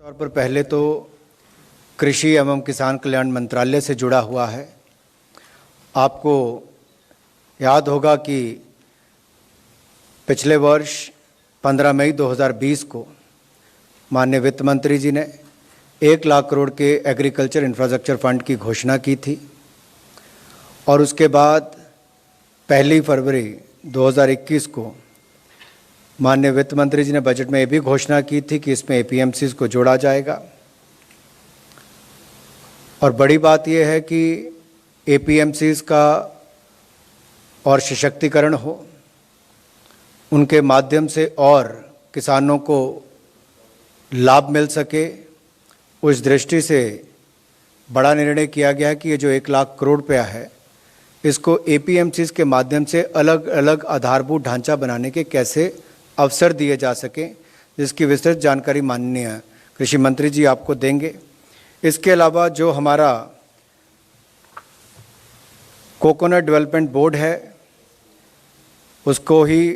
तौर पर पहले तो कृषि एवं किसान कल्याण मंत्रालय से जुड़ा हुआ है। आपको याद होगा कि पिछले वर्ष 15 मई 2020 को माननीय वित्त मंत्री जी ने 1 लाख करोड़ के एग्रीकल्चर इंफ्रास्ट्रक्चर फंड की घोषणा की थी और उसके बाद 1 फरवरी 2021 को माननीय वित्त मंत्री जी ने बजट में ये भी घोषणा की थी कि इसमें एपीएमसीज को जोड़ा जाएगा। और बड़ी बात यह है कि एपीएमसीज का और सशक्तिकरण हो, उनके माध्यम से और किसानों को लाभ मिल सके, उस दृष्टि से बड़ा निर्णय किया गया है कि ये जो 1 लाख करोड़ रुपया है इसको एपीएमसीज के माध्यम से अलग अलग आधारभूत ढांचा बनाने के कैसे अवसर दिए जा सकें, जिसकी विस्तृत जानकारी माननीय कृषि मंत्री जी आपको देंगे। इसके अलावा जो हमारा कोकोनट डेवलपमेंट बोर्ड है, उसको ही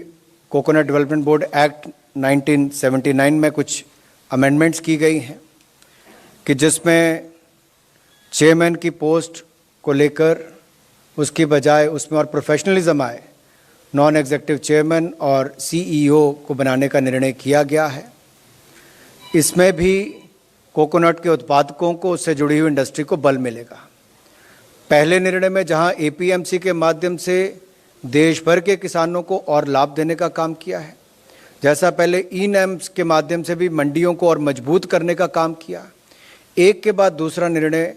कोकोनट डेवलपमेंट बोर्ड एक्ट 1979 में कुछ अमेंडमेंट्स की गई हैं कि जिसमें चेयरमैन की पोस्ट को लेकर उसकी बजाय उसमें और प्रोफेशनलिज्म आए, नॉन एग्जीक्यूटिव चेयरमैन और सीईओ को बनाने का निर्णय किया गया है। इसमें भी कोकोनट के उत्पादकों को उससे जुड़ी हुई इंडस्ट्री को बल मिलेगा। पहले निर्णय में जहां एपीएमसी के माध्यम से देश भर के किसानों को और लाभ देने का काम किया है, जैसा पहले ई-नैम्स के माध्यम से भी मंडियों को और मजबूत करने का काम किया, एक के बाद दूसरा निर्णय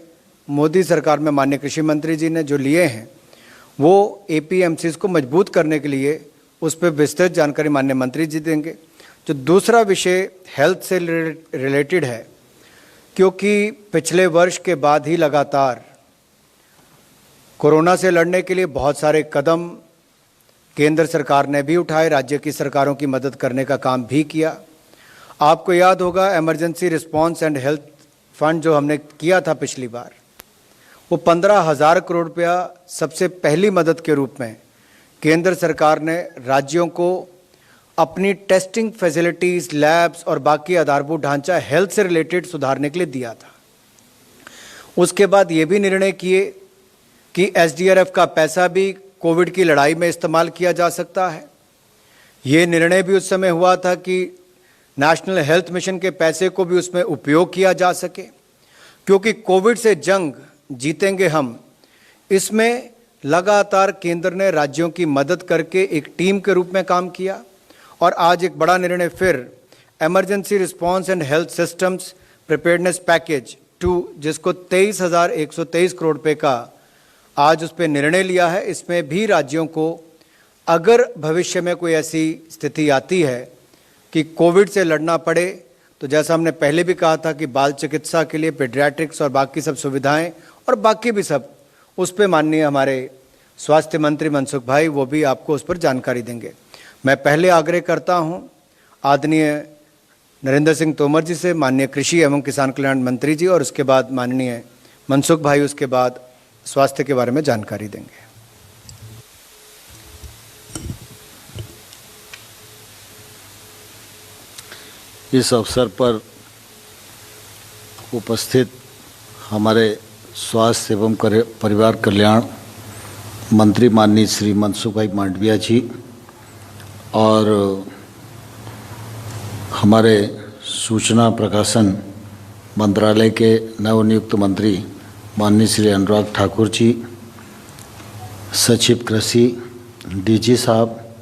मोदी सरकार में माननीय कृषि मंत्री जी ने जो लिए हैं वो एपीएमसीज को मजबूत करने के लिए उस पर विस्तृत जानकारी माननीय मंत्री जी देंगे। जो दूसरा विषय हेल्थ से रिलेटेड है, क्योंकि पिछले वर्ष के बाद ही लगातार कोरोना से लड़ने के लिए बहुत सारे कदम केंद्र सरकार ने भी उठाए, राज्य की सरकारों की मदद करने का काम भी किया। आपको याद होगा emergency response and health fund जो हमने किया था पिछली बार, वो 15,000 करोड़ रुपया सबसे पहली मदद के रूप में केंद्र सरकार ने राज्यों को अपनी टेस्टिंग फैसिलिटीज़, लैब्स और बाकी आधारभूत ढांचा हेल्थ से रिलेटेड सुधारने के लिए दिया था। उसके बाद ये भी निर्णय किए कि एसडीआरएफ का पैसा भी कोविड की लड़ाई में इस्तेमाल किया जा सकता है। ये निर्णय भी उस समय हुआ था कि नेशनल हेल्थ मिशन के पैसे को भी उसमें उपयोग किया जा सके, क्योंकि कोविड से जंग जीतेंगे हम। इसमें लगातार केंद्र ने राज्यों की मदद करके एक टीम के रूप में काम किया और आज एक बड़ा निर्णय फिर emergency response and health systems preparedness package 2, जिसको 23,123 करोड़ रुपए का आज उस पर निर्णय लिया है। इसमें भी राज्यों को अगर भविष्य में कोई ऐसी स्थिति आती है कि कोविड से लड़ना पड़े, तो जैसा हमने पहले भी कहा था कि बाल चिकित्सा के लिए पेडियाट्रिक्स और बाकी सब सुविधाएं और बाकी भी सब, उस पर माननीय हमारे स्वास्थ्य मंत्री मनसुख भाई वो भी आपको उस पर जानकारी देंगे। मैं पहले आग्रह करता हूं आदरणीय नरेंद्र सिंह तोमर जी से, माननीय कृषि एवं किसान कल्याण मंत्री जी, और उसके बाद माननीय मनसुख भाई उसके बाद स्वास्थ्य के बारे में जानकारी देंगे। इस अवसर पर उपस्थित हमारे स्वास्थ्य एवं परिवार कल्याण मंत्री माननीय श्री मनसुख भाई मांडविया जी और हमारे सूचना प्रकाशन मंत्रालय के नवनियुक्त मंत्री माननीय श्री अनुराग ठाकुर जी, सचिव कृषि डीजी साहब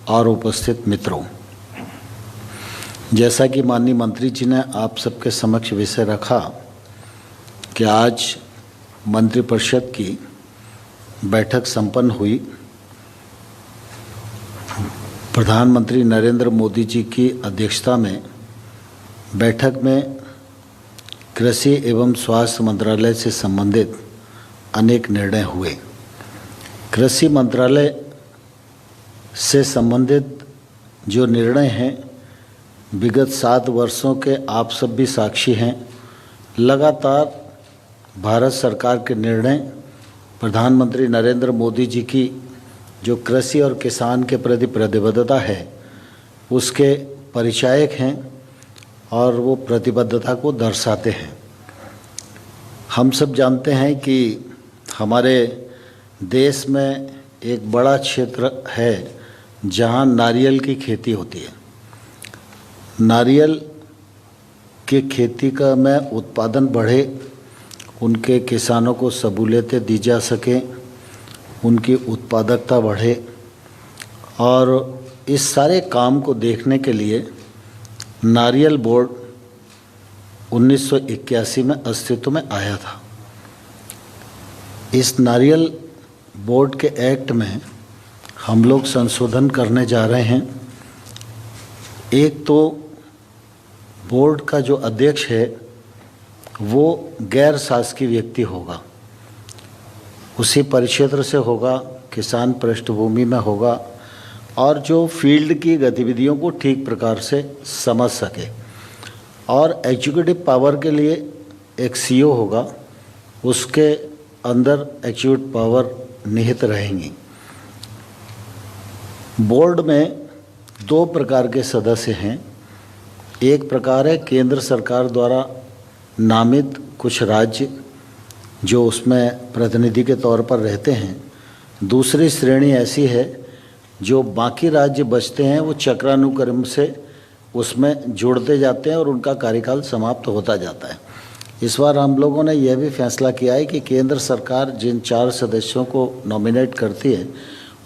और उपस्थित मित्रों, जैसा कि माननीय मंत्री जी ने आप सबके समक्ष विषय रखा कि आज मंत्रिपरिषद की बैठक संपन्न हुई। प्रधानमंत्री नरेंद्र मोदी जी की अध्यक्षता में बैठक में कृषि एवं स्वास्थ्य मंत्रालय से संबंधित अनेक निर्णय हुए। कृषि मंत्रालय से संबंधित जो निर्णय हैं, विगत 7 वर्षों के आप सब भी साक्षी हैं, लगातार भारत सरकार के निर्णय, प्रधानमंत्री नरेंद्र मोदी जी की जो कृषि और किसान के प्रति प्रतिबद्धता है उसके परिचायक हैं और वो प्रतिबद्धता को दर्शाते हैं। हम सब जानते हैं कि हमारे देश में एक बड़ा क्षेत्र है जहाँ नारियल की खेती होती है। नारियल की खेती का में उत्पादन बढ़े, उनके किसानों को सहूलियतें दी जा सकें, उनकी उत्पादकता बढ़े, और इस सारे काम को देखने के लिए नारियल बोर्ड 1981 में अस्तित्व में आया था। इस नारियल बोर्ड के एक्ट में हम लोग संशोधन करने जा रहे हैं। एक तो बोर्ड का जो अध्यक्ष है वो गैर शासकीय व्यक्ति होगा, उसी परिक्षेत्र से होगा, किसान पृष्ठभूमि में होगा, और जो फील्ड की गतिविधियों को ठीक प्रकार से समझ सके। और एग्जीक्यूटिव पावर के लिए एक सीईओ होगा, उसके अंदर एग्जीक्यूटिव पावर निहित रहेंगी। बोर्ड में दो प्रकार के सदस्य हैं। एक प्रकार है केंद्र सरकार द्वारा नामित कुछ राज्य जो उसमें प्रतिनिधि के तौर पर रहते हैं। दूसरी श्रेणी ऐसी है जो बाकी राज्य बचते हैं, वो चक्रानुक्रम से उसमें जुड़ते जाते हैं और उनका कार्यकाल समाप्त होता जाता है। इस बार हम लोगों ने यह भी फैसला किया है कि केंद्र सरकार जिन 4 सदस्यों को नॉमिनेट करती है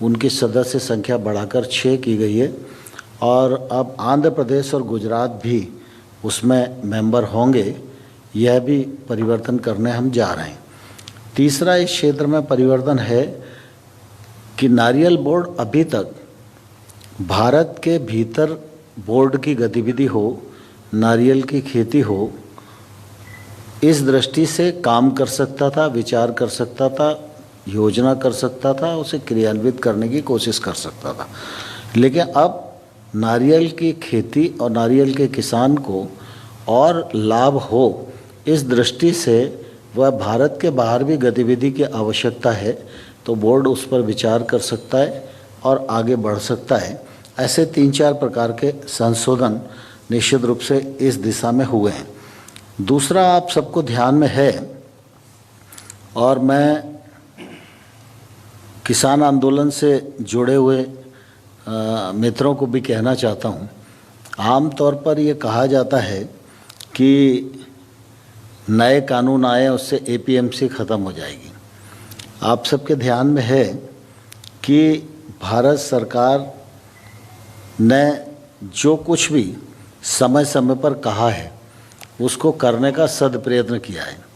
उनकी सदस्य संख्या बढ़ाकर 6 की गई है, और अब आंध्र प्रदेश और गुजरात भी उसमें मेंबर होंगे। यह भी परिवर्तन करने हम जा रहे हैं। तीसरा इस क्षेत्र में परिवर्तन है कि नारियल बोर्ड अभी तक भारत के भीतर बोर्ड की गतिविधि हो, नारियल की खेती हो, इस दृष्टि से काम कर सकता था, विचार कर सकता था, योजना कर सकता था, उसे क्रियान्वित करने की कोशिश कर सकता था। लेकिन अब नारियल की खेती और नारियल के किसान को और लाभ हो, इस दृष्टि से वह भारत के बाहर भी गतिविधि की आवश्यकता है तो बोर्ड उस पर विचार कर सकता है और आगे बढ़ सकता है। ऐसे 3-4 प्रकार के संशोधन निश्चित रूप से इस दिशा में हुए हैं। दूसरा आप सबको ध्यान में है, और मैं किसान आंदोलन से जुड़े हुए मित्रों को भी कहना चाहता हूँ, आम तौर पर ये कहा जाता है कि नए कानून आए उससे एपीएमसी ख़त्म हो जाएगी। आप सबके ध्यान में है कि भारत सरकार ने जो कुछ भी समय समय पर कहा है उसको करने का सद प्रयत्न किया है।